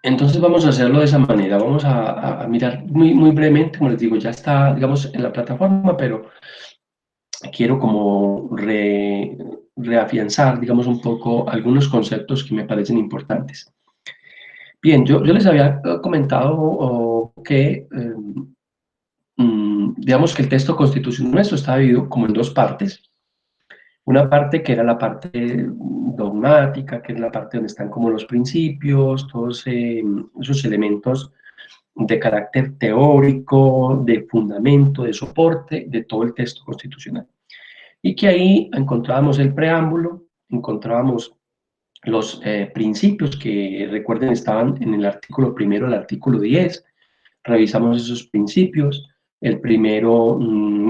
Entonces vamos a hacerlo de esa manera, vamos a mirar muy brevemente, como les digo, ya está, digamos, en la plataforma, pero quiero como reafianzar, digamos, un poco algunos conceptos que me parecen importantes. Bien, yo les había comentado que, digamos que el texto constitucional nuestro está dividido como en dos partes. Una parte que era la parte dogmática, que es la parte donde están como los principios, todos esos elementos de carácter teórico, de fundamento, de soporte de todo el texto constitucional. Y que ahí encontrábamos el preámbulo, encontrábamos los principios que, recuerden, estaban en el artículo primero, el artículo 10, revisamos esos principios. El primero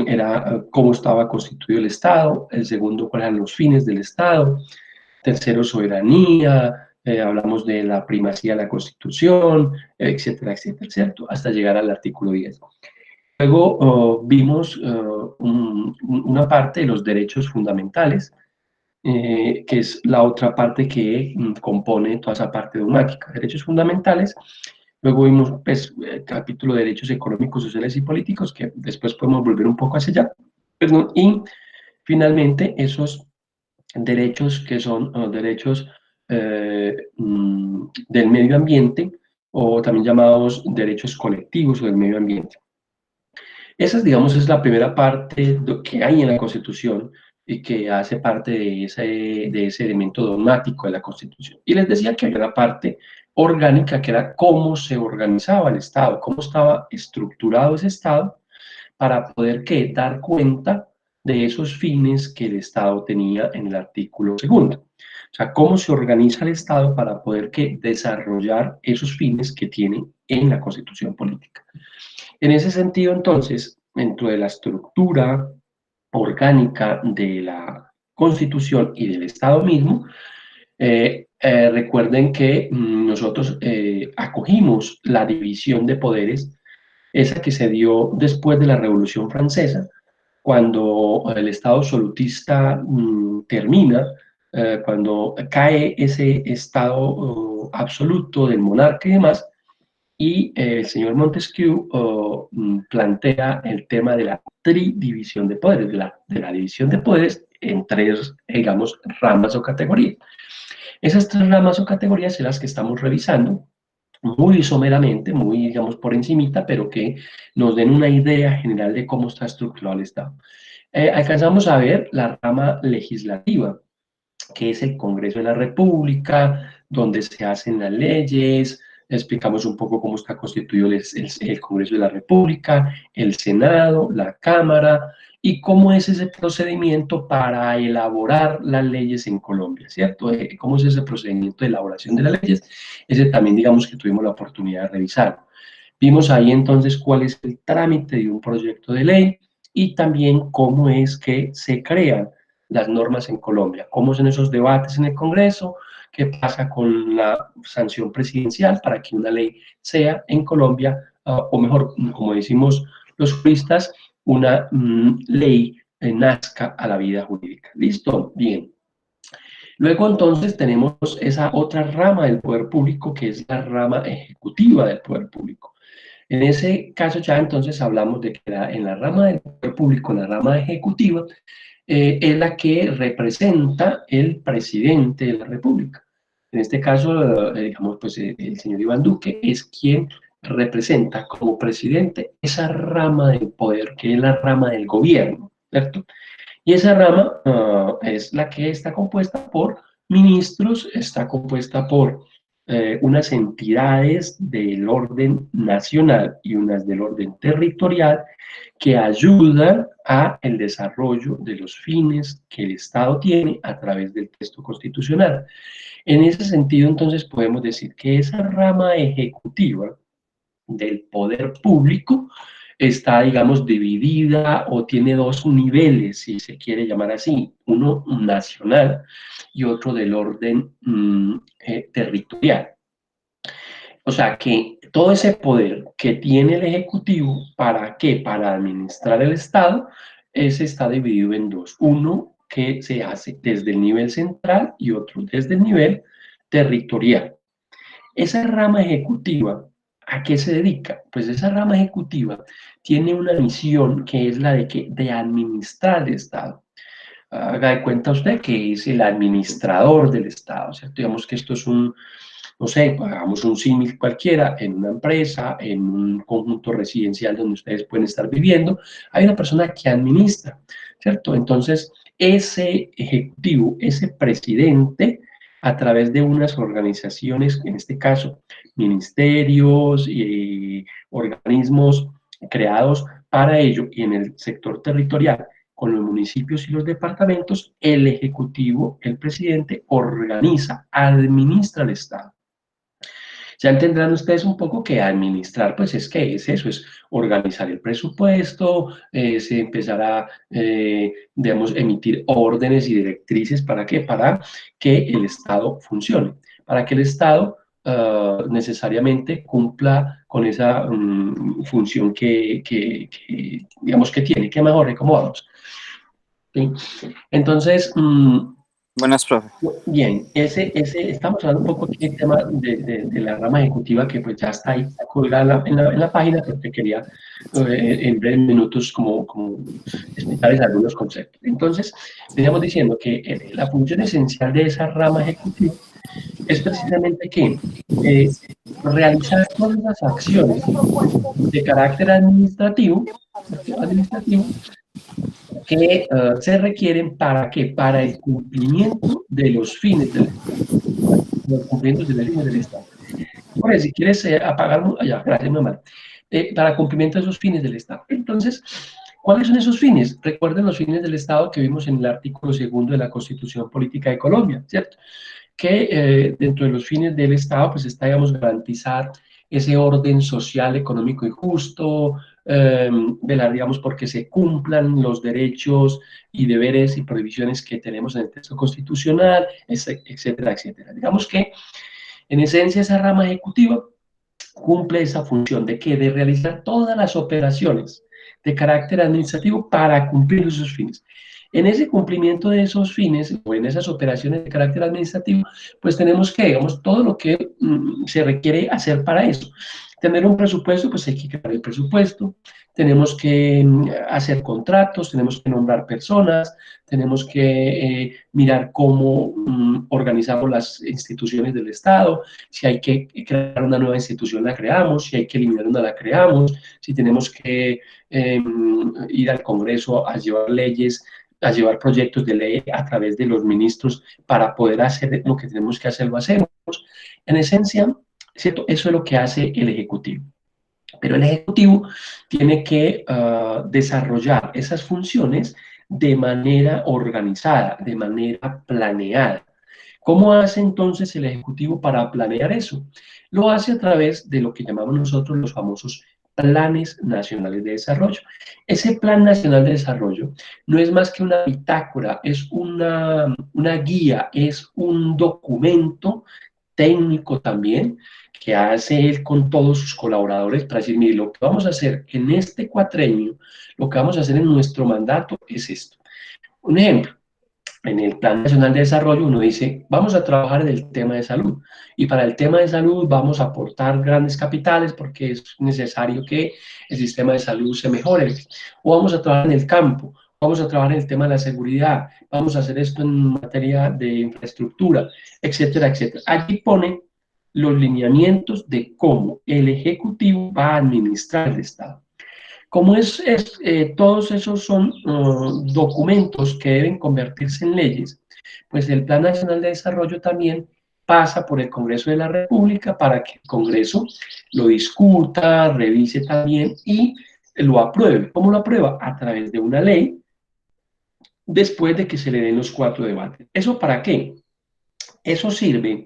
era cómo estaba constituido el Estado, el segundo cuáles eran los fines del Estado, tercero soberanía, hablamos de la primacía de la Constitución, etcétera, etcétera, ¿cierto? Hasta llegar al artículo 10. Luego vimos una parte de los derechos fundamentales, que es la otra parte que compone toda esa parte dogmática, derechos fundamentales. Luego vimos pues, el capítulo de derechos económicos, sociales y políticos, que después podemos volver un poco hacia allá. Perdón, y finalmente esos derechos que son derechos del medio ambiente, o también llamados derechos colectivos o del medio ambiente. Esa, digamos, es la primera parte que hay en la Constitución y que hace parte de ese elemento dogmático de la Constitución. Y les decía que había una parte orgánica, que era cómo se organizaba el Estado, cómo estaba estructurado ese Estado para poder ¿qué? Dar cuenta de esos fines que el Estado tenía en el artículo segundo. O sea, cómo se organiza el Estado para poder ¿qué? Desarrollar esos fines que tiene en la Constitución política. En ese sentido, entonces, dentro de la estructura orgánica de la Constitución y del Estado mismo, recuerden que nosotros acogimos la división de poderes, esa que se dio después de la Revolución Francesa, cuando el Estado absolutista termina, cuando cae ese Estado absoluto del monarca y demás, y el señor Montesquieu plantea el tema de la tridivisión de poderes, de la división de poderes en tres, digamos, ramas o categorías. Esas tres ramas o categorías son las que estamos revisando muy someramente, muy, digamos, por encimita, pero que nos den una idea general de cómo está estructurado el Estado. Alcanzamos a ver la rama legislativa, que es el Congreso de la República, donde se hacen las leyes, explicamos un poco cómo está constituido el Congreso de la República, el Senado, la Cámara, y cómo es ese procedimiento para elaborar las leyes en Colombia, ¿cierto? ¿Cómo es ese procedimiento de elaboración de las leyes? Ese también, digamos, que tuvimos la oportunidad de revisar. Vimos ahí entonces cuál es el trámite de un proyecto de ley y también cómo es que se crean las normas en Colombia, cómo son esos debates en el Congreso, qué pasa con la sanción presidencial para que una ley sea en Colombia, o mejor, como decimos los juristas, una ley nazca a la vida jurídica. ¿Listo? Bien. Luego entonces tenemos esa otra rama del poder público que es la rama ejecutiva del poder público. En ese caso ya entonces hablamos de que en la rama del poder público, la rama ejecutiva, es la que representa el presidente de la República. En este caso, digamos, pues el señor Iván Duque es quien representa como presidente esa rama del poder, que es la rama del gobierno, ¿cierto? Y esa rama es la que está compuesta por ministros, está compuesta por unas entidades del orden nacional y unas del orden territorial que ayudan a el desarrollo de los fines que el Estado tiene a través del texto constitucional. En ese sentido, entonces, podemos decir que esa rama ejecutiva del poder público está, digamos, dividida o tiene dos niveles, si se quiere llamar así, uno nacional y otro del orden territorial. O sea, que todo ese poder que tiene el Ejecutivo, ¿para qué? Para administrar el Estado, ese está dividido en dos. Uno que se hace desde el nivel central y otro desde el nivel territorial. Esa rama ejecutiva, ¿a qué se dedica? Pues esa rama ejecutiva tiene una misión que es la de administrar el Estado. Haga de cuenta usted que es el administrador del Estado, ¿cierto? Digamos que esto es un, no sé, hagamos un símil cualquiera, en una empresa, en un conjunto residencial donde ustedes pueden estar viviendo, hay una persona que administra, ¿cierto? Entonces, ese ejecutivo, ese presidente, a través de unas organizaciones, en este caso, ministerios y organismos creados para ello y en el sector territorial, con los municipios y los departamentos, el ejecutivo, el presidente, organiza, administra el Estado. Ya entenderán ustedes un poco que administrar, pues es que es eso, es organizar el presupuesto, es empezar a, digamos, emitir órdenes y directrices, ¿para qué? Para que el Estado funcione, para que el Estado necesariamente cumpla con esa función digamos, que tiene, que mejore, ¿cómo vamos? ¿Sí? Entonces, Buenas, profe. bien, estamos hablando un poco aquí del tema de la rama ejecutiva que pues ya está ahí colgada en la página, pero que quería en breves minutos como explicarles algunos conceptos. Entonces, veníamos diciendo que la función esencial de esa rama ejecutiva es precisamente que realizar todas las acciones de carácter administrativo, ¿cierto? Administrativo que se requieren para qué? Para el cumplimiento de los fines del Estado. Los cumplimientos de los fines del Estado. Por si quieres apagar, allá, gracias, mamá. Para cumplimiento de esos fines del Estado. Entonces, ¿cuáles son esos fines? Recuerden los fines del Estado que vimos en el artículo 2 de la Constitución Política de Colombia, ¿cierto? Que dentro de los fines del Estado, pues está, digamos, garantizar ese orden social, económico y justo, velar, digamos, porque se cumplan los derechos y deberes y prohibiciones que tenemos en el texto constitucional, etcétera, etcétera. Digamos que, en esencia, esa rama ejecutiva cumple esa función de que de realizar todas las operaciones de carácter administrativo para cumplir esos fines. En ese cumplimiento de esos fines o en esas operaciones de carácter administrativo, pues tenemos que, digamos, todo lo que se requiere hacer para eso. Tener un presupuesto, pues hay que crear el presupuesto, tenemos que hacer contratos, tenemos que nombrar personas, tenemos que mirar cómo organizamos las instituciones del Estado, si hay que crear una nueva institución la creamos, si hay que eliminar una la creamos, si tenemos que ir al Congreso a llevar leyes, a llevar proyectos de ley a través de los ministros para poder hacer lo que tenemos que hacer, lo hacemos. En esencia, ¿cierto? Eso es lo que hace el Ejecutivo. Pero el Ejecutivo tiene que desarrollar esas funciones de manera organizada, de manera planeada. ¿Cómo hace entonces el Ejecutivo para planear eso? Lo hace a través de lo que llamamos nosotros los famosos planes nacionales de desarrollo. Ese plan nacional de desarrollo no es más que una bitácora, es una guía, es un documento técnico también, que hace él con todos sus colaboradores para decir, mire, lo que vamos a hacer en este cuatrenio, lo que vamos a hacer en nuestro mandato es esto. Un ejemplo, en el Plan Nacional de Desarrollo uno dice, vamos a trabajar en el tema de salud, y para el tema de salud vamos a aportar grandes capitales porque es necesario que el sistema de salud se mejore, o vamos a trabajar en el campo, vamos a trabajar en el tema de la seguridad, vamos a hacer esto en materia de infraestructura, etcétera, etcétera. Allí pone los lineamientos de cómo el Ejecutivo va a administrar el Estado. Como todos esos son documentos que deben convertirse en leyes, pues el Plan Nacional de Desarrollo también pasa por el Congreso de la República para que el Congreso lo discuta, revise también y lo apruebe. ¿Cómo lo aprueba? A través de una ley, después de que se le den los 4 debates. ¿Eso para qué? Eso sirve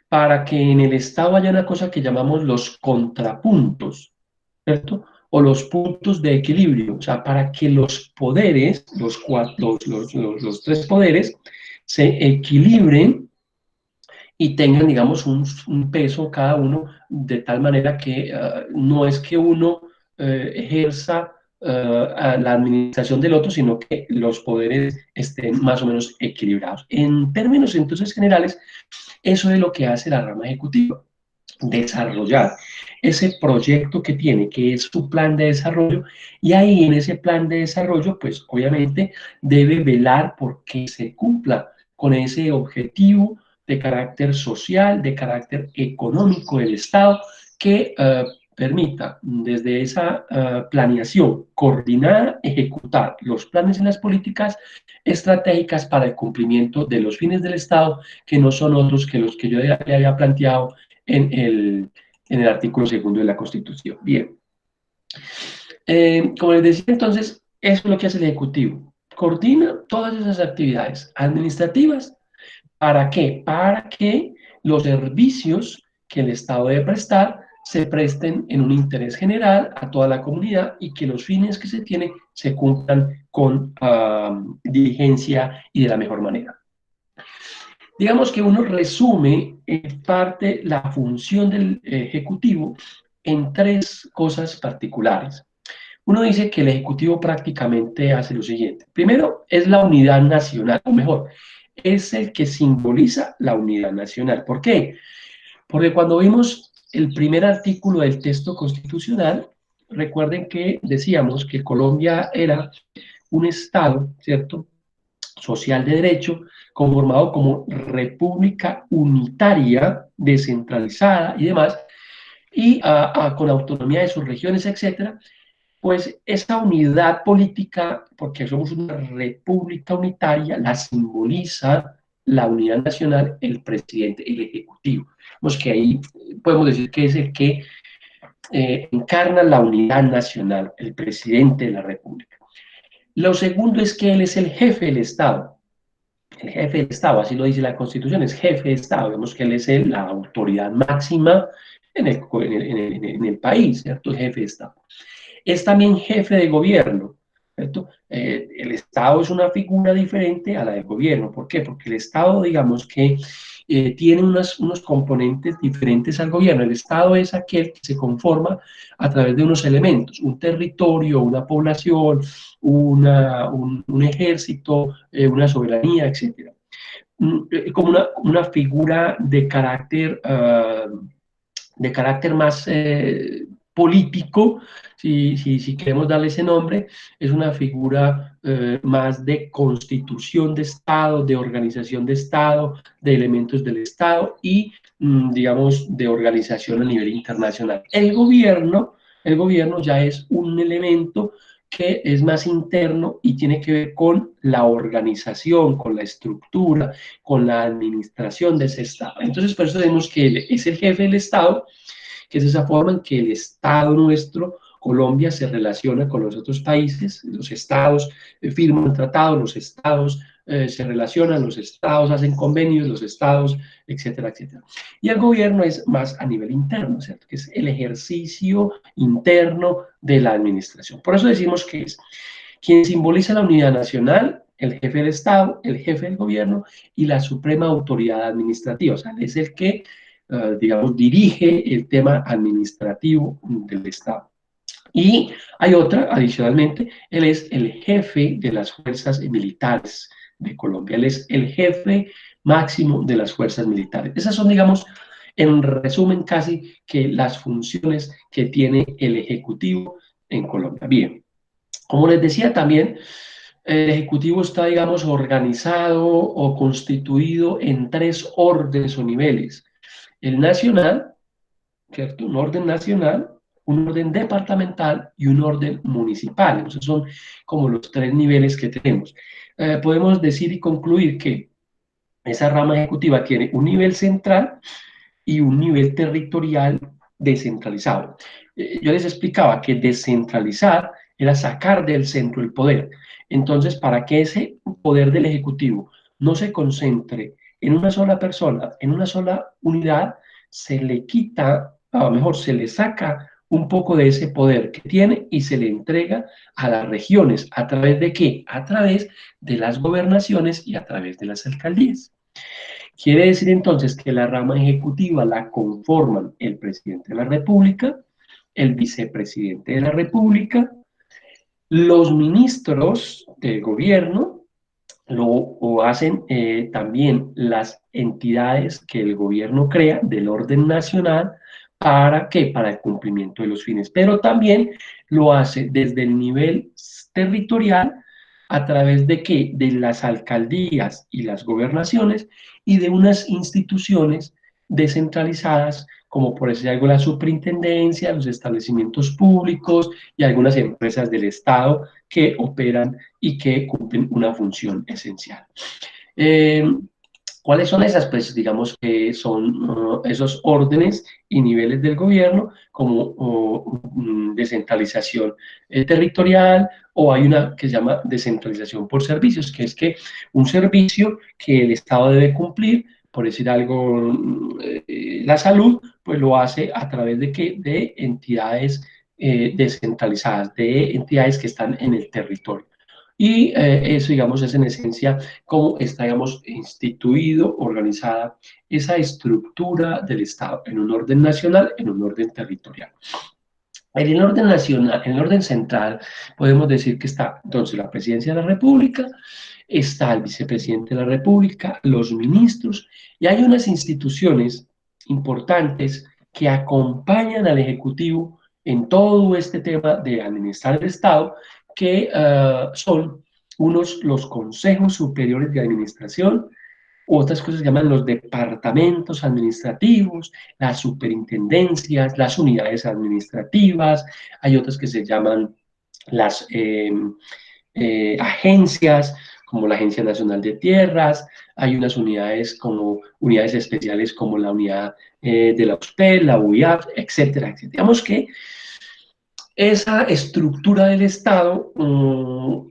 para que en el Estado haya una cosa que llamamos los contrapuntos, ¿cierto? O los puntos de equilibrio, o sea, para que los poderes, los 3 poderes, se equilibren y tengan, digamos, un peso cada uno, de tal manera que no es que uno ejerza la administración del otro, sino que los poderes estén más o menos equilibrados. En términos entonces generales, eso es lo que hace la rama ejecutiva. desarrollar ese proyecto que tiene, que es su plan de desarrollo, y ahí en ese plan de desarrollo, pues obviamente debe velar por que se cumpla con ese objetivo de carácter social, de carácter económico del Estado, que permita desde esa planeación coordinada ejecutar los planes y las políticas estratégicas para el cumplimiento de los fines del Estado, que no son otros que los que yo le había planteado en el artículo segundo de la Constitución. Bien. Como les decía entonces, eso es lo que hace el Ejecutivo. Coordina todas esas actividades administrativas. ¿Para qué? Para que los servicios que el Estado debe prestar se presten en un interés general a toda la comunidad y que los fines que se tienen se cumplan con diligencia y de la mejor manera. Digamos que uno resume en parte la función del Ejecutivo en tres cosas particulares. Uno dice que el Ejecutivo prácticamente hace lo siguiente. Primero, es la unidad nacional, o mejor, es el que simboliza la unidad nacional. ¿Por qué? Porque cuando vimos el primer artículo del texto constitucional, recuerden que decíamos que Colombia era un Estado, ¿cierto?, social de derecho, conformado como república unitaria, descentralizada y demás, y con autonomía de sus regiones, etcétera. Pues esa unidad política, porque somos una república unitaria, la simboliza la unidad nacional, el presidente, el ejecutivo. Pues que ahí podemos decir que es el que encarna la unidad nacional, el presidente de la república. Lo segundo es que él es el jefe del Estado. El jefe del Estado, así lo dice la Constitución, es jefe de Estado. Vemos que él es la autoridad máxima en el país, ¿cierto? El jefe de Estado. Es también jefe de gobierno, ¿cierto? El Estado es una figura diferente a la del gobierno. ¿Por qué? Porque el Estado, digamos que tiene unos componentes diferentes al gobierno. El Estado es aquel que se conforma a través de unos elementos, un territorio, una población, un ejército, una soberanía, etc. Como una figura de carácter más político, si queremos darle ese nombre, es una figura más de constitución de Estado, de organización de Estado, de elementos del Estado y, digamos, de organización a nivel internacional. El gobierno ya es un elemento que es más interno y tiene que ver con la organización, con la estructura, con la administración de ese Estado. Entonces, por eso vemos que él es el jefe del Estado, que es esa forma en que el Estado nuestro, Colombia, se relaciona con los otros países. Los estados firman tratados, los estados se relacionan, los estados hacen convenios, los estados, etcétera, etcétera. Y el gobierno es más a nivel interno, ¿cierto? Que es el ejercicio interno de la administración. Por eso decimos que es quien simboliza la unidad nacional, el jefe del Estado, el jefe del gobierno y la suprema autoridad administrativa. O sea, es el que digamos, dirige el tema administrativo del Estado. Y hay otra, adicionalmente, él es el jefe de las fuerzas militares de Colombia, él es el jefe máximo de las fuerzas militares. Esas son, digamos, en resumen casi que las funciones que tiene el Ejecutivo en Colombia. Bien, como les decía también, el Ejecutivo está, digamos, organizado o constituido en tres órdenes o niveles. El nacional, ¿cierto? Un orden nacional, un orden departamental y un orden municipal. Esos son como los tres niveles que tenemos. Podemos decir y concluir que esa rama ejecutiva tiene un nivel central y un nivel territorial descentralizado. Yo les explicaba que descentralizar era sacar del centro el poder. Entonces, para que ese poder del Ejecutivo no se concentre en una sola persona, en una sola unidad, se le quita, o mejor, se le saca un poco de ese poder que tiene y se le entrega a las regiones. ¿A través de qué? A través de las gobernaciones y a través de las alcaldías. Quiere decir entonces que la rama ejecutiva la conforman el presidente de la República, el vicepresidente de la República, los ministros del gobierno lo hacen también las entidades que el gobierno crea del orden nacional. ¿Para qué? Para el cumplimiento de los fines. Pero también lo hace desde el nivel territorial a través de qué? De las alcaldías y las gobernaciones y de unas instituciones descentralizadas, como por decir algo la superintendencia, los establecimientos públicos y algunas empresas del Estado que operan y que cumplen una función esencial. Eh, ¿Cuáles son esas? Pues digamos que son esos órdenes y niveles del gobierno, como descentralización territorial, o hay una que se llama descentralización por servicios, que es que un servicio que el Estado debe cumplir, por decir algo, la salud, pues lo hace a través de, ¿qué? De entidades descentralizadas, de entidades que están en el territorio. Y eso, digamos, es en esencia cómo está, digamos, instituido, organizada esa estructura del Estado en un orden nacional, en un orden territorial. En el orden nacional, en el orden central, podemos decir que está entonces la presidencia de la República, está el vicepresidente de la República, los ministros, y hay unas instituciones importantes que acompañan al Ejecutivo en todo este tema de administrar el Estado, que son los consejos superiores de administración, otras cosas se llaman los departamentos administrativos, las superintendencias, las unidades administrativas, hay otras que se llaman las agencias, como la Agencia Nacional de Tierras, hay unas unidades como unidades especiales como la unidad de la USPED, la UIAF, etcétera, etcétera. Digamos que esa estructura del Estado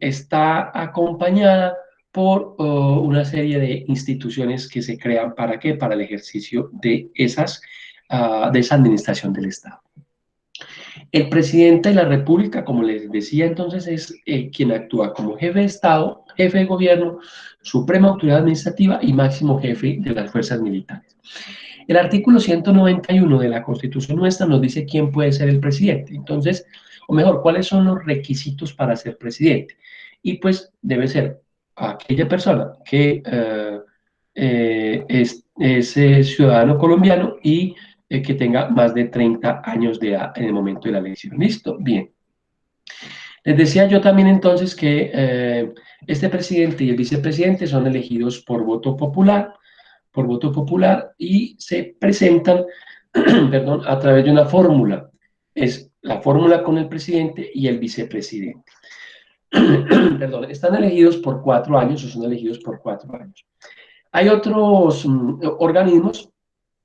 está acompañada por una serie de instituciones que se crean para qué, para el ejercicio de de esa administración del Estado. El presidente de la República, como les decía entonces, es quien actúa como jefe de Estado, jefe de gobierno, suprema autoridad administrativa y máximo jefe de las fuerzas militares. El artículo 191 de la Constitución nuestra nos dice quién puede ser el presidente. Entonces, o mejor, cuáles son los requisitos para ser presidente. Y pues debe ser aquella persona que es ciudadano colombiano y que tenga más de 30 años de edad en el momento de la elección. ¿Listo? Bien. Les decía yo también entonces que este presidente y el vicepresidente son elegidos por voto popular y se presentan, perdón, a través de una fórmula. Es la fórmula con el presidente y el vicepresidente. Perdón, están elegidos por 4 años o son elegidos por 4 años. Hay otros organismos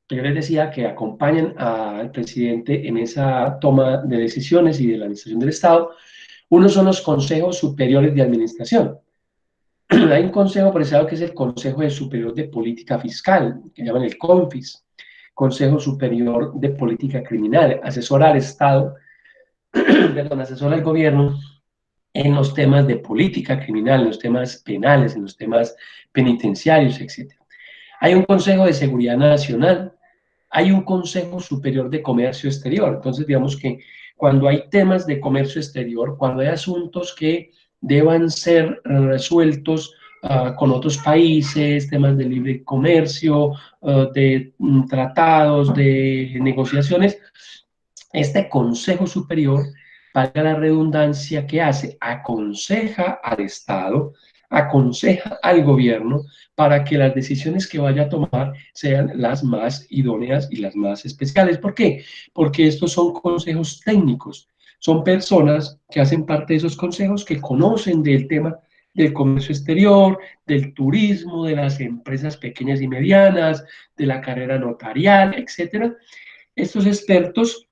que yo les decía que acompañan al presidente en esa toma de decisiones y de la administración del Estado. Unos son los consejos superiores de administración. Hay un consejo, por ejemplo, que es el Consejo Superior de Política Fiscal, que llaman el CONFIS, Consejo Superior de Política Criminal, asesora al Estado, perdón, asesora al gobierno en los temas de política criminal, en los temas penales, en los temas penitenciarios, etc. Hay un Consejo de Seguridad Nacional, hay un Consejo Superior de Comercio Exterior. Entonces, digamos que cuando hay temas de comercio exterior, cuando hay asuntos que deban ser resueltos con otros países, temas de libre comercio, de tratados, de negociaciones, este Consejo Superior, valga la redundancia, ¿qué hace? Aconseja al Estado, aconseja al gobierno para que las decisiones que vaya a tomar sean las más idóneas y las más especiales. ¿Por qué? Porque estos son consejos técnicos, son personas que hacen parte de esos consejos que conocen del tema del comercio exterior, del turismo, de las empresas pequeñas y medianas, de la carrera notarial, etcétera. Estos expertos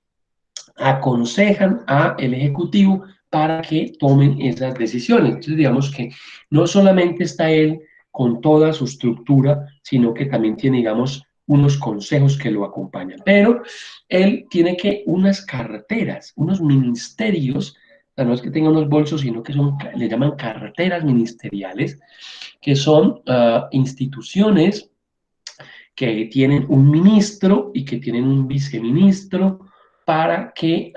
aconsejan al Ejecutivo para que tomen esas decisiones. Entonces, digamos que no solamente está él con toda su estructura, sino que también tiene, digamos, unos consejos que lo acompañan. Pero él tiene que unas carteras, unos ministerios, o sea, no es que tenga unos bolsos, sino que son, le llaman carteras ministeriales, que son instituciones que tienen un ministro y que tienen un viceministro para que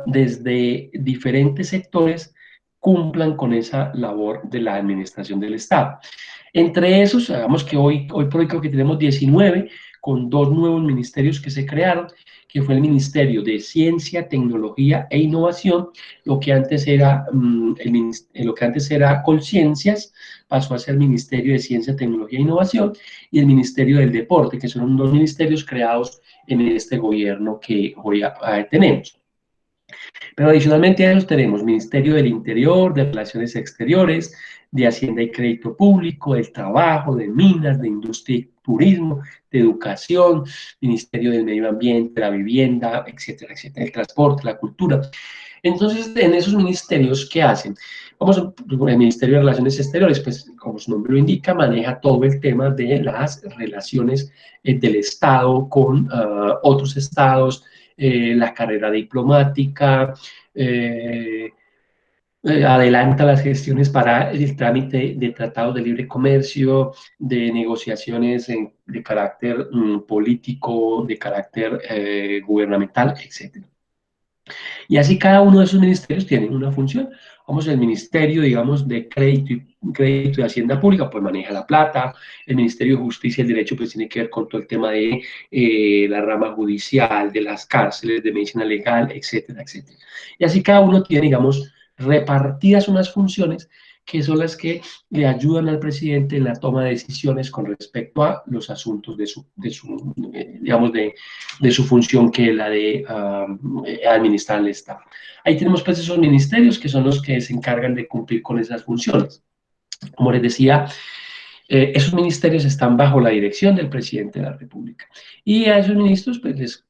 desde diferentes sectores cumplan con esa labor de la administración del Estado. Entre esos, sabemos que hoy por hoy creo que tenemos 19, con 2 nuevos ministerios que se crearon, que fue el Ministerio de Ciencia, Tecnología e Innovación, lo que antes era, lo que antes era Colciencias, pasó a ser Ministerio de Ciencia, Tecnología e Innovación, y el Ministerio del Deporte, que son 2 ministerios creados en este gobierno que hoy tenemos. Pero adicionalmente a eso tenemos Ministerio del Interior, de Relaciones Exteriores, de Hacienda y Crédito Público, del Trabajo, de Minas, de Industria y Turismo, de Educación, Ministerio del Medio Ambiente, la Vivienda, etcétera, etcétera, el Transporte, la Cultura. Entonces, en esos ministerios, ¿qué hacen? El Ministerio de Relaciones Exteriores, pues, como su nombre lo indica, maneja todo el tema de las relaciones del Estado con otros estados, la carrera diplomática, adelanta las gestiones para el trámite de tratados de libre comercio, de negociaciones de carácter político, de carácter gubernamental, etc. Y así cada uno de esos ministerios tiene una función. Vamos, el Ministerio, digamos, de Crédito y Hacienda Pública, pues maneja la plata. El Ministerio de Justicia y el Derecho, pues tiene que ver con todo el tema de la rama judicial, de las cárceles, de medicina legal, etcétera, etcétera. Y así cada uno tiene, digamos, repartidas unas funciones que son las que le ayudan al presidente en la toma de decisiones con respecto a los asuntos digamos, de su función, que es la de administrar el Estado. Ahí tenemos pues esos ministerios que son los que se encargan de cumplir con esas funciones. Como les decía, esos ministerios están bajo la dirección del presidente de la República. Y a esos ministros pues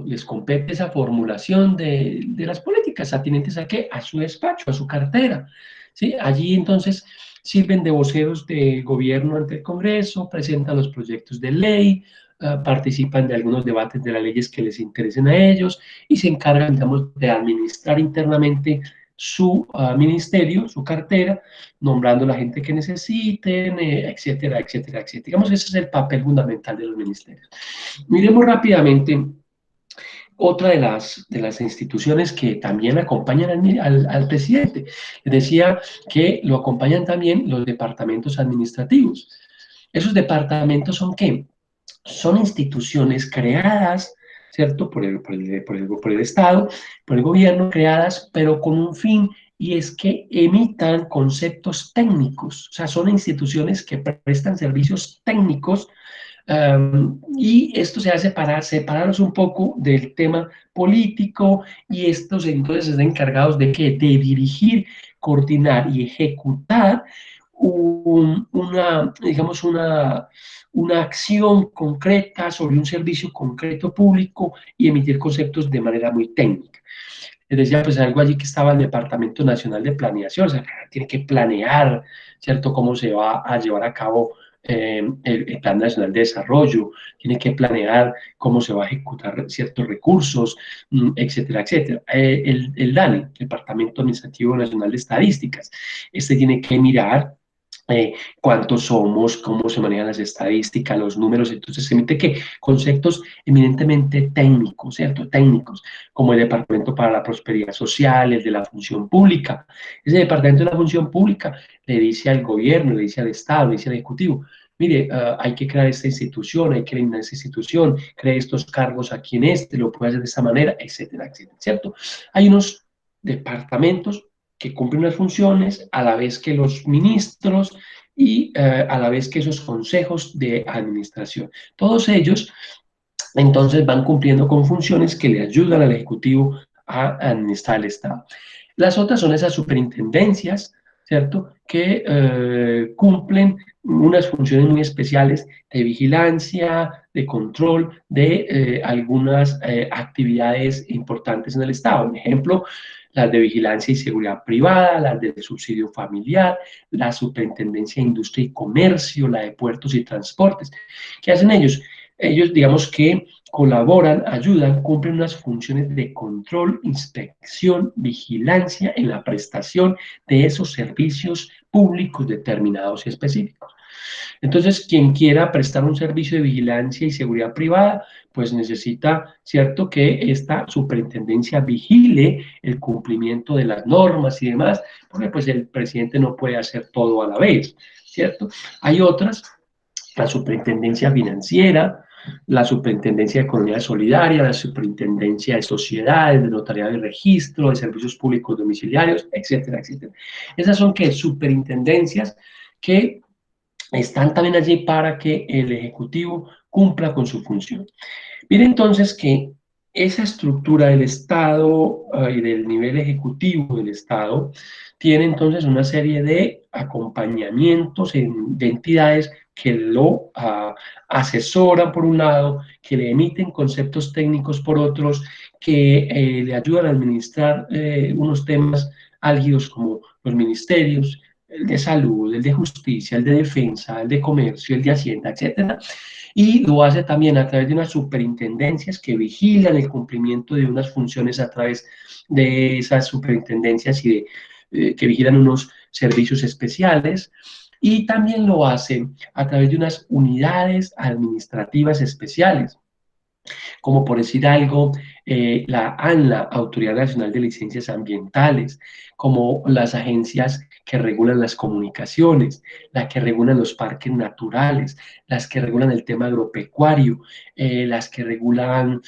les compete esa formulación de las políticas atinentes a qué, a su despacho, a su cartera. ¿Sí? Allí entonces sirven de voceros del gobierno ante el Congreso, presentan los proyectos de ley, participan de algunos debates de las leyes que les interesen a ellos y se encargan, digamos, de administrar internamente su ministerio, su cartera, nombrando la gente que necesiten, etcétera, etcétera, etcétera. Digamos, ese es el papel fundamental de los ministerios. Miremos rápidamente otra de las instituciones que también acompañan al presidente. Les decía que lo acompañan también los departamentos administrativos. ¿Esos departamentos son qué? Son instituciones creadas, ¿cierto? Por el Estado, por el gobierno, creadas, pero con un fin, y es que emitan conceptos técnicos. O sea, son instituciones que prestan servicios técnicos. Y esto se hace para separarnos un poco del tema político, y estos entonces están encargados de ¿qué? De dirigir, coordinar y ejecutar digamos, una acción concreta sobre un servicio concreto público y emitir conceptos de manera muy técnica. Les decía, pues algo allí que estaba el Departamento Nacional de Planeación, o sea, tiene que planear, ¿cierto?, cómo se va a llevar a cabo el Plan Nacional de Desarrollo, tiene que planear cómo se va a ejecutar ciertos recursos, etcétera, etcétera. El DANE, Departamento Administrativo Nacional de Estadísticas, este tiene que mirar cuántos somos, cómo se manejan las estadísticas, los números. Entonces se emite que conceptos eminentemente técnicos, ¿cierto? Técnicos, como el Departamento para la Prosperidad Social, el de la Función Pública. Ese Departamento de la Función Pública le dice al gobierno, le dice al Estado, le dice al Ejecutivo: mire, hay que crear esta institución, hay que eliminar esta institución, cree estos cargos aquí en lo puede hacer de esta manera, etcétera, etcétera, ¿cierto? Hay unos departamentos que cumplen unas funciones a la vez que los ministros y a la vez que esos consejos de administración. Todos ellos entonces van cumpliendo con funciones que le ayudan al Ejecutivo a administrar el Estado. Las otras son esas superintendencias, ¿cierto?, que cumplen unas funciones muy especiales de vigilancia, de control de algunas actividades importantes en el Estado. Por ejemplo, las de vigilancia y seguridad privada, las de subsidio familiar, la superintendencia de industria y comercio, la de puertos y transportes. ¿Qué hacen ellos? Ellos, digamos que colaboran, ayudan, cumplen unas funciones de control, inspección, vigilancia en la prestación de esos servicios públicos determinados y específicos. Entonces, quien quiera prestar un servicio de vigilancia y seguridad privada, pues necesita, ¿cierto?, que esta superintendencia vigile el cumplimiento de las normas y demás, porque pues el presidente no puede hacer todo a la vez, ¿cierto? Hay otras, la superintendencia financiera, la superintendencia de economía solidaria, la superintendencia de sociedades, de notariado y registro, de servicios públicos domiciliarios, etcétera, etcétera. Esas son que superintendencias que están también allí para que el Ejecutivo cumpla con su función. Mire entonces que esa estructura del Estado y del nivel ejecutivo del Estado tiene entonces una serie de acompañamientos de entidades que lo asesoran por un lado, que le emiten conceptos técnicos por otros, que le ayudan a administrar unos temas álgidos como los ministerios, el de salud, el de justicia, el de defensa, el de comercio, el de hacienda, etcétera, y lo hace también a través de unas superintendencias que vigilan el cumplimiento de unas funciones a través de esas superintendencias y que vigilan unos servicios especiales, y también lo hace a través de unas unidades administrativas especiales, como por decir algo, la ANLA, Autoridad Nacional de Licencias Ambientales, como las agencias que regulan las comunicaciones, las que regulan los parques naturales, las que regulan el tema agropecuario, las que regulan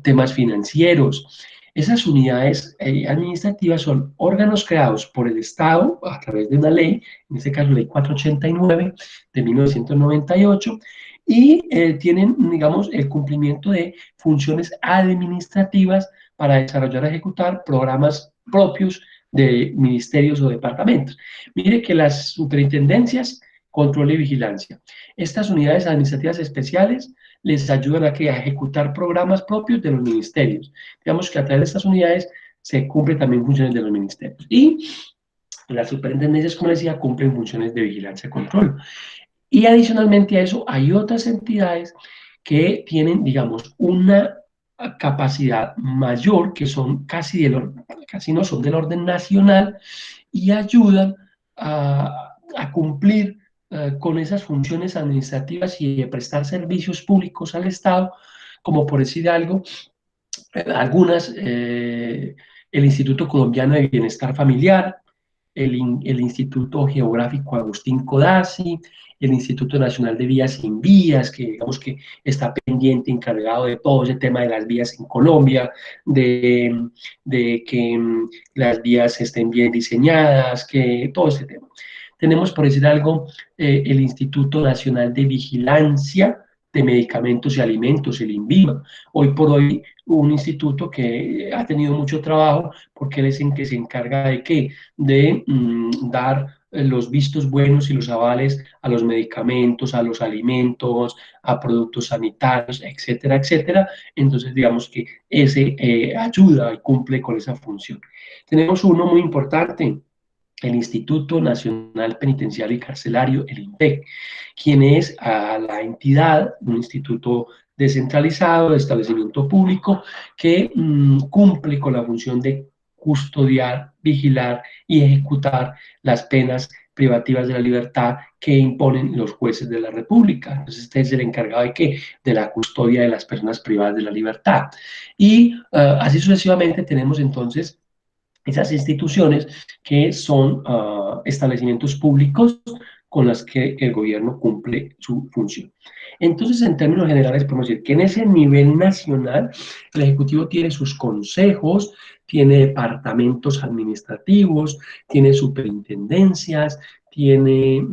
temas financieros. Esas unidades administrativas son órganos creados por el Estado a través de una ley, en este caso Ley 489 de 1998, y tienen, digamos, el cumplimiento de funciones administrativas para desarrollar y ejecutar programas propios de ministerios o departamentos. Mire que las superintendencias, control y vigilancia. Estas unidades administrativas especiales les ayudan a ejecutar programas propios de los ministerios. Digamos que a través de estas unidades se cumplen también funciones de los ministerios. Y las superintendencias, como les decía, cumplen funciones de vigilancia y control. Y adicionalmente a eso, hay otras entidades que tienen, digamos, una capacidad mayor, que son casi no son del orden nacional, y ayudan a cumplir con esas funciones administrativas y de prestar servicios públicos al Estado, como por decir algo, algunas, el Instituto Colombiano de Bienestar Familiar, el Instituto Geográfico Agustín Codazzi, el Instituto Nacional de Vías Sin Vías, que digamos que está pendiente, encargado de todo ese tema de las vías en Colombia, de que las vías estén bien diseñadas, que todo ese tema. Tenemos, por decir algo, el Instituto Nacional de Vigilancia de Medicamentos y Alimentos, el INVIMA. Hoy por hoy, un instituto que ha tenido mucho trabajo, porque él es el que se encarga de qué, de dar los vistos buenos y los avales a los medicamentos, a los alimentos, a productos sanitarios, etcétera, etcétera. Entonces, digamos que ese ayuda y cumple con esa función. Tenemos uno muy importante, el Instituto Nacional Penitenciario y Carcelario, el INPEC, quien es a la entidad, un instituto descentralizado de establecimiento público que cumple con la función de custodiar, vigilar y ejecutar las penas privativas de la libertad que imponen los jueces de la República. Entonces, este es el encargado de qué? De la custodia de las personas privadas de la libertad. Y así sucesivamente tenemos entonces esas instituciones que son establecimientos públicos con las que el gobierno cumple su función. Entonces, en términos generales, podemos decir que en ese nivel nacional, el Ejecutivo tiene sus consejos, tiene departamentos administrativos, tiene superintendencias, tiene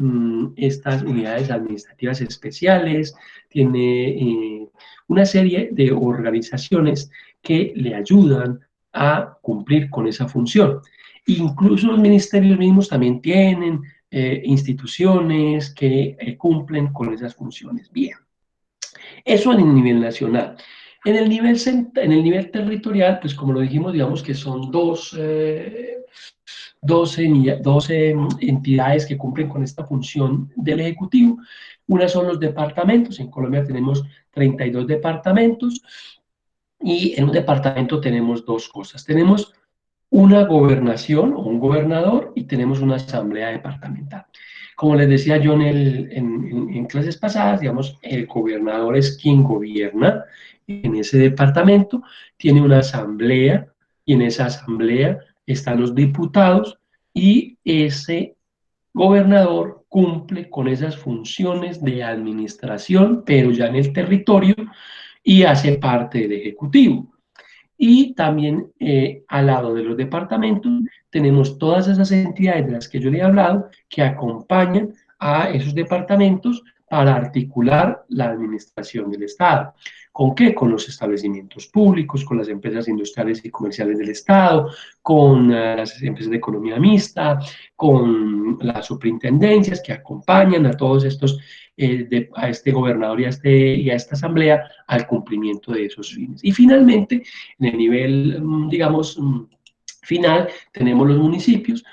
estas unidades administrativas especiales, tiene una serie de organizaciones que le ayudan a cumplir con esa función. Incluso los ministerios mismos también tienen instituciones que cumplen con esas funciones. Bien, eso en el nivel nacional. En el nivel territorial, pues como lo dijimos, digamos que son 12 entidades que cumplen con esta función del Ejecutivo. Una son los departamentos. En Colombia tenemos 32 departamentos y en un departamento tenemos dos cosas. Tenemos una gobernación o un gobernador y tenemos una asamblea departamental. Como les decía yo en clases pasadas, digamos, el gobernador es quien gobierna en ese departamento, tiene una asamblea y en esa asamblea están los diputados y ese gobernador cumple con esas funciones de administración, pero ya en el territorio y hace parte del Ejecutivo. Y también al lado de los departamentos tenemos todas esas entidades de las que yo le he hablado que acompañan a esos departamentos para articular la administración del Estado. ¿Con qué? Con los establecimientos públicos, con las empresas industriales y comerciales del Estado, con las empresas de economía mixta, con las superintendencias que acompañan a todos estos, a este gobernador y a esta asamblea al cumplimiento de esos fines. Y finalmente, en el nivel, digamos, final, tenemos los municipios.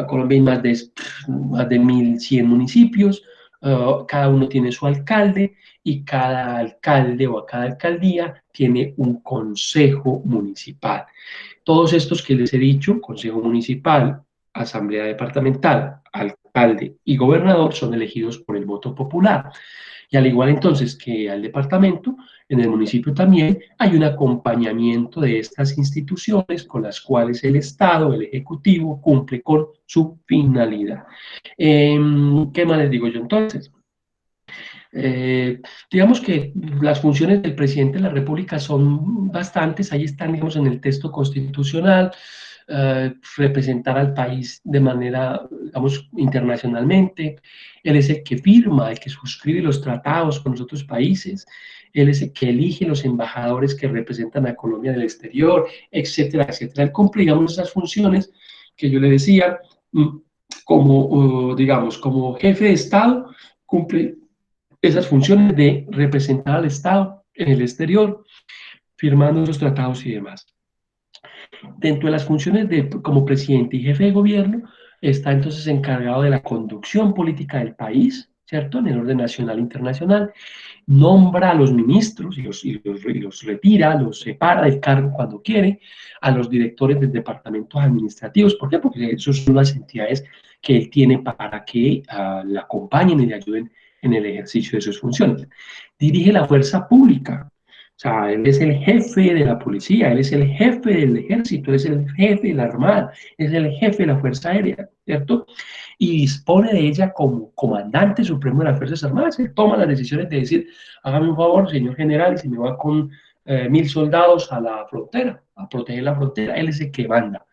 Colombia hay más de 1.100 municipios. Cada uno tiene su alcalde y cada alcalde o cada alcaldía tiene un consejo municipal. Todos estos que les he dicho, consejo municipal, asamblea departamental, alcalde y gobernador, son elegidos por el voto popular. Y al igual entonces que al departamento, en el municipio también hay un acompañamiento de estas instituciones con las cuales el Estado, el Ejecutivo, cumple con su finalidad. ¿Qué más les digo yo entonces? Eh, digamos que las funciones del presidente de la República son bastantes, ahí están, digamos, en el texto constitucional, representar al país de manera, digamos, internacionalmente. Él es el que firma, el que suscribe los tratados con los otros países. Él es el que elige los embajadores que representan a Colombia en el exterior, etcétera, etcétera. Él cumple, digamos, esas funciones que yo le decía, como, digamos, como jefe de Estado, cumple esas funciones de representar al Estado en el exterior, firmando los tratados y demás. Dentro de las funciones de, como presidente y jefe de gobierno, está entonces encargado de la conducción política del país, ¿cierto? En el orden nacional e internacional, nombra a los ministros y los retira, los separa del cargo cuando quiere, a los directores de departamentos administrativos. ¿Por qué? Porque esas son las entidades que él tiene para que le acompañen y le ayuden en el ejercicio de sus funciones. Dirige la fuerza pública. O sea, él es el jefe de la policía, él es el jefe del ejército, él es el jefe de la armada, es el jefe de la fuerza aérea, ¿cierto? Y dispone de ella como comandante supremo de las Fuerzas Armadas. Él toma las decisiones de decir, hágame un favor, señor general, si me va con 1.000 soldados a la frontera, a proteger la frontera, él es el que manda.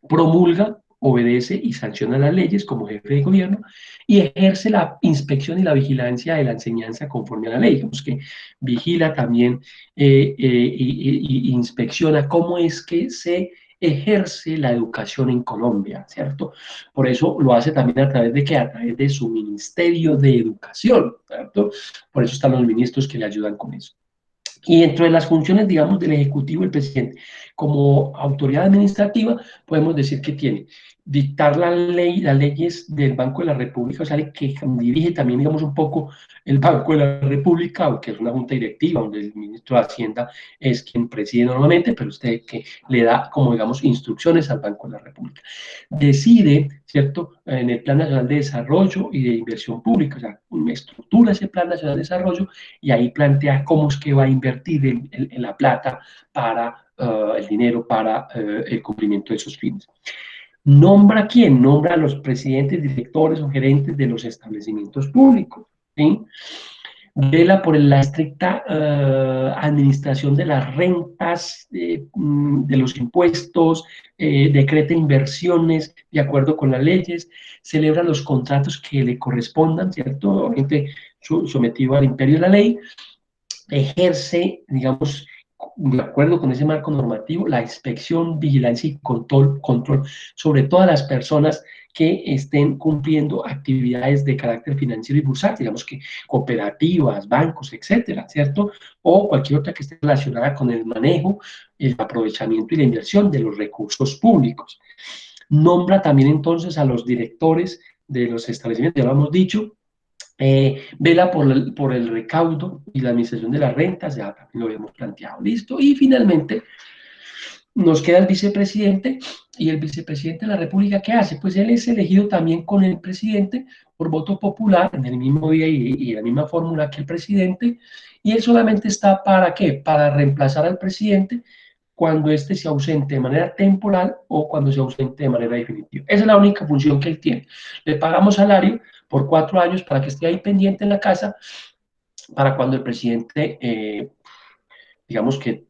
Promulga, obedece y sanciona las leyes como jefe de gobierno y ejerce la inspección y la vigilancia de la enseñanza conforme a la ley. Digamos que vigila también y inspecciona cómo es que se ejerce la educación en Colombia, ¿cierto? Por eso lo hace también a través de qué? A través de su Ministerio de Educación, ¿cierto? Por eso están los ministros que le ayudan con eso. Y dentro de las funciones, digamos, del Ejecutivo, el presidente, como autoridad administrativa, podemos decir que tiene dictar la ley, las leyes del Banco de la República, o sea, que dirige también, digamos, un poco el Banco de la República, aunque es una junta directiva, donde el ministro de Hacienda es quien preside normalmente, pero usted que le da, como digamos, instrucciones al Banco de la República. Decide, ¿cierto?, en el Plan Nacional de Desarrollo y de Inversión Pública, o sea, estructura ese Plan Nacional de Desarrollo y ahí plantea cómo es que va a invertir en la plata para el dinero para el cumplimiento de esos fines. ¿Nombra quién? Nombra a los presidentes, directores o gerentes de los establecimientos públicos. ¿Sí? Vela por la estricta administración de las rentas, de los impuestos, decreta inversiones de acuerdo con las leyes, celebra los contratos que le correspondan, ¿cierto? Obviamente sometido al imperio de la ley, ejerce, digamos, de acuerdo con ese marco normativo, la inspección, vigilancia y control sobre todas las personas que estén cumpliendo actividades de carácter financiero y bursátil, digamos que cooperativas, bancos, etcétera, ¿cierto? O cualquier otra que esté relacionada con el manejo, el aprovechamiento y la inversión de los recursos públicos. Nombra también entonces a los directores de los establecimientos, ya lo hemos dicho, vela por el recaudo y la administración de las rentas, ya también lo habíamos planteado, listo. Y finalmente nos queda el vicepresidente, y el vicepresidente de la República, ¿qué hace? Pues él es elegido también con el presidente por voto popular en el mismo día y la misma fórmula que el presidente, y él solamente está ¿para qué? Para reemplazar al presidente cuando éste se ausente de manera temporal o cuando se ausente de manera definitiva. Esa es la única función que él tiene. Le pagamos salario por 4 años para que esté ahí pendiente en la casa, para cuando el presidente, digamos que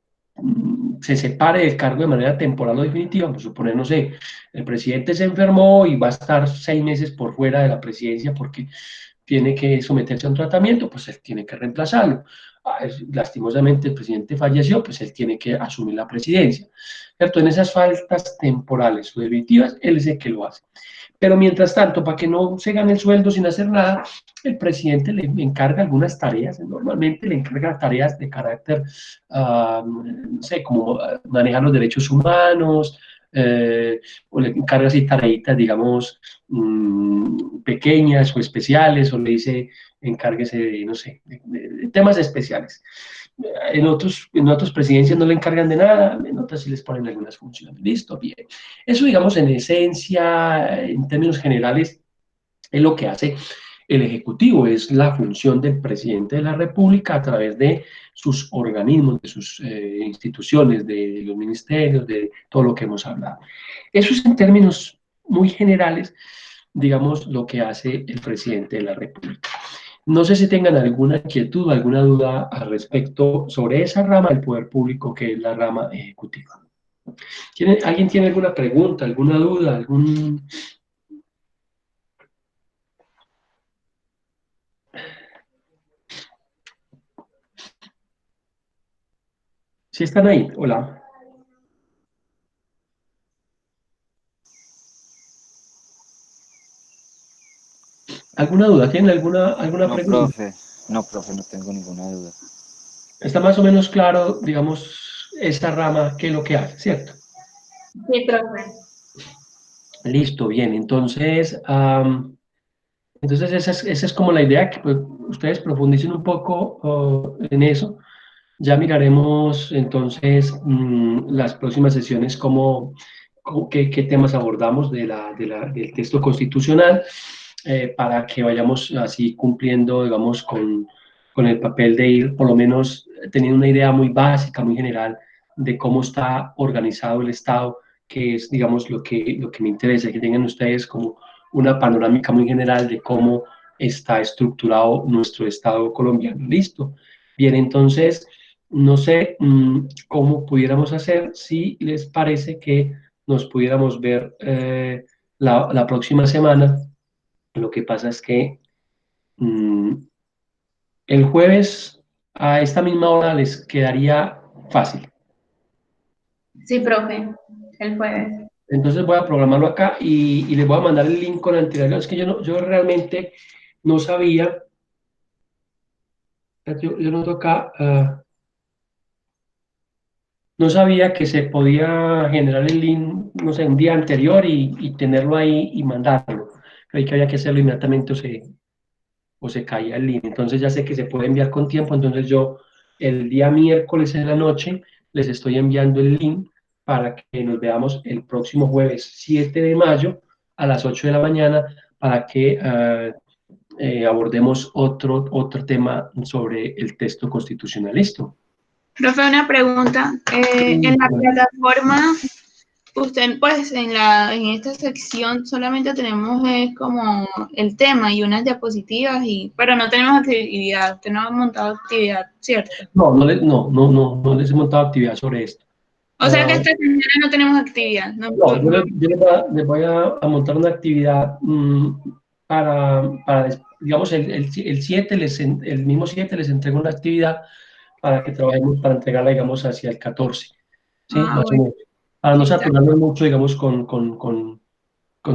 se separe del cargo de manera temporal o definitiva, por suponer, no sé, el presidente se enfermó y va a estar 6 meses por fuera de la presidencia porque tiene que someterse a un tratamiento, pues él tiene que reemplazarlo. Lastimosamente el presidente falleció, pues él tiene que asumir la presidencia. ¿Cierto? En esas faltas temporales o definitivas, él es el que lo hace. Pero mientras tanto, para que no se gane el sueldo sin hacer nada, el presidente le encarga algunas tareas, normalmente le encarga tareas de carácter, no sé, como manejar los derechos humanos, o le encarga así tareitas, digamos, pequeñas o especiales, o le dice, encárguese de, no sé, de temas especiales. En otras presidencias no le encargan de nada, en otras sí les ponen algunas funciones. Listo, bien. Eso, digamos, en esencia, en términos generales, es lo que hace el Ejecutivo, es la función del presidente de la República a través de sus organismos, de sus instituciones, de los ministerios, de todo lo que hemos hablado. Eso es en términos muy generales, digamos, lo que hace el presidente de la República. No sé si tengan alguna inquietud o alguna duda al respecto sobre esa rama del poder público que es la rama ejecutiva. ¿Alguien tiene alguna pregunta, alguna duda, algún... ¿Sí están ahí? Hola. ¿Alguna duda? ¿Tienen alguna pregunta? No, profe, no tengo ninguna duda. Está más o menos claro, digamos, esta rama, qué es lo que hace, ¿cierto? Sí, profe. Listo, bien. Entonces esa es como la idea, que pues, ustedes profundicen un poco en eso. Ya miraremos entonces las próximas sesiones qué temas abordamos del texto constitucional, para que vayamos así cumpliendo, digamos, con el papel de ir por lo menos teniendo una idea muy básica, muy general de cómo está organizado el Estado, que es, digamos, lo que me interesa, que tengan ustedes como una panorámica muy general de cómo está estructurado nuestro Estado colombiano. Listo. Bien, entonces, no sé cómo pudiéramos hacer, si les parece que nos pudiéramos ver la próxima semana. Lo que pasa es que mm, el jueves a esta misma hora les quedaría fácil. Sí, profe. El jueves. Entonces voy a programarlo acá y les voy a mandar el link con anterioridad. Es que yo realmente no sabía, yo noto acá, no sabía que se podía generar el link, no sé, un día anterior y tenerlo ahí y mandarlo. Creí que había que hacerlo inmediatamente o se caía el link. Entonces ya sé que se puede enviar con tiempo, entonces yo el día miércoles en la noche les estoy enviando el link para que nos veamos el próximo jueves 7 de mayo a las 8 de la mañana para que abordemos otro tema sobre el texto constitucional. ¿Listo? Profe, una pregunta. En la plataforma, usted, pues, en esta sección solamente tenemos como el tema y unas diapositivas, pero no tenemos actividad. Usted no ha montado actividad, ¿cierto? No les he montado actividad sobre esto. O sea que esta semana no tenemos actividad. No, Yo les voy a montar una actividad digamos, el 7 el mismo 7 les entrego una actividad para que trabajemos, para entregarla, digamos, hacia el 14, ¿sí? Más o bueno. menos. Para no Sí, saturarnos mucho, digamos, con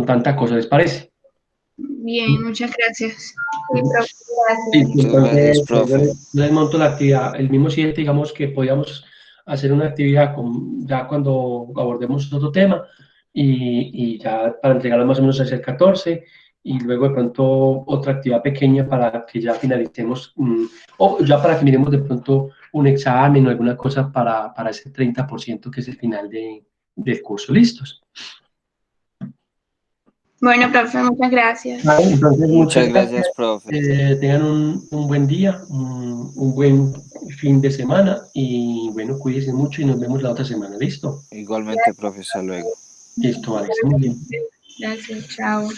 tanta cosa, ¿les parece? bien, muchas gracias. Sí, profe, Listo, gracias. Muchas gracias, entonces profe. yo les monto la actividad. El mismo 7, digamos que podíamos hacer una actividad ya cuando abordemos otro tema y ya para entregarla más o menos hacia el 14 y luego de pronto otra actividad pequeña para que ya finalicemos o ya para que miremos de pronto un examen o alguna cosa para ese 30% que es el final del curso. ¿Listos? Bueno, profe, muchas gracias. Vale, entonces, Muchas gracias, profe. tengan un buen día, un buen fin de semana y bueno, cuídense mucho y nos vemos la otra semana. ¿Listo? Igualmente, profe, hasta luego. Listo, vale, está muy bien. Gracias, chao.